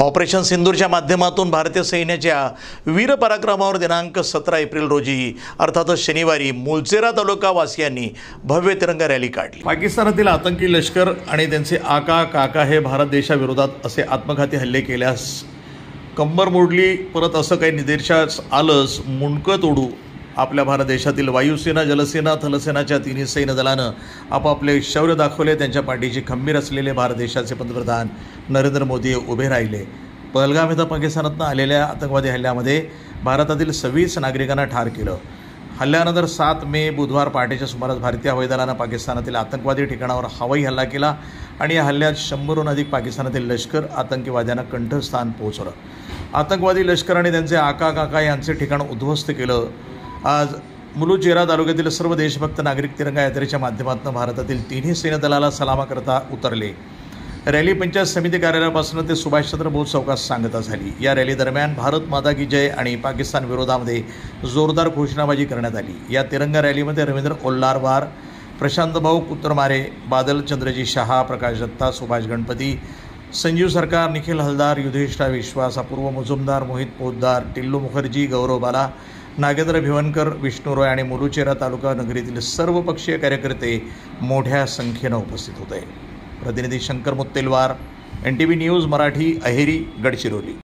Operation सिंदूरच्या माध्यमातून भारतीय सैन्याच्या वीर पराक्रमावर दिनांक 17 एप्रिल रोजी अर्थातच शनिवारी मुलचेरा तालुका वासियांनी भव्य तिरंगा रॅली काढली। पाकिस्तानातील आतंकी लष्कर आणि त्यांचे आका काका हे भारत देशाविरोधात असे आत्मघाती हल्ले केल्यास कंबर मोडली, परत असं काही निदर्शनास आलंच मुंडकं तोडू। आपल्या भारत देशातील वायुसेना, जलसेना, थलसेनाच्या तिन्ही सैन्य दलानं आपापले शौर्य दाखवले। त्यांच्या पाठीशी खंबीर असलेले भारत देशाचे पंतप्रधान नरेंद्र मोदी उभे राहिले। पहलगाम इथं पाकिस्तानातून आलेल्या आतंकवादी हल्ल्यामध्ये भारतातील 26 नागरिकांना ठार केलं। हल्ल्यानंतर 7 मे बुधवार पहाटेच्या सुमारास भारतीय हवाई दलानं पाकिस्तानातील आतंकवादी ठिकाणावर हवाई हल्ला केला आणि या हल्ल्यात 100हून अधिक पाकिस्तानातील लष्कर आतंकवाद्यांना कंठस्थान पोहोचलं। आतंकवादी लष्कर आणि त्यांचे आका काका यांचे ठिकाण उद्ध्वस्त केलं। आज मुलचेरा तालुक्यातील सर्व देशभक्त नागरिक तिरंगा यात्रेच्या माध्यमातून भारतातील तिन्ही सैन्य दलाला सलाम करता उतरले। रॅली पंचायत समिती कार्यालयापासून ते सुभाषचंद्र बोस चौकात सांगता झाली। या रॅली दरम्यान भारत माता की जय आणि पाकिस्तान विरोधामध्ये जोरदार घोषणाबाजी करण्यात आली। या तिरंगा रॅलीमध्ये रवींद्र ओल्लारवार, प्रशांत भाऊ कुत्रमारे, बादल चंद्रजी शहा, प्रकाश दत्ता, सुभाष गणपती, संजीव सरकार, निखिल हलदार, युधिष्ठा विश्वास, अपूर्व मुजुमदार, मोहित पोद्दार, टिल्लू मुखर्जी, गौरव बाला, नागेंद्र भिवनकर, विष्णू रॉय आणि मुलचेरा तालुका नगरीतील सर्व पक्षीय कार्यकर्ते मोठ्या संख्येनं उपस्थित होते। प्रतिनिधी शंकर मुत्तेलवार, NTV न्यूज मराठी, अहेरी, गडचिरोली।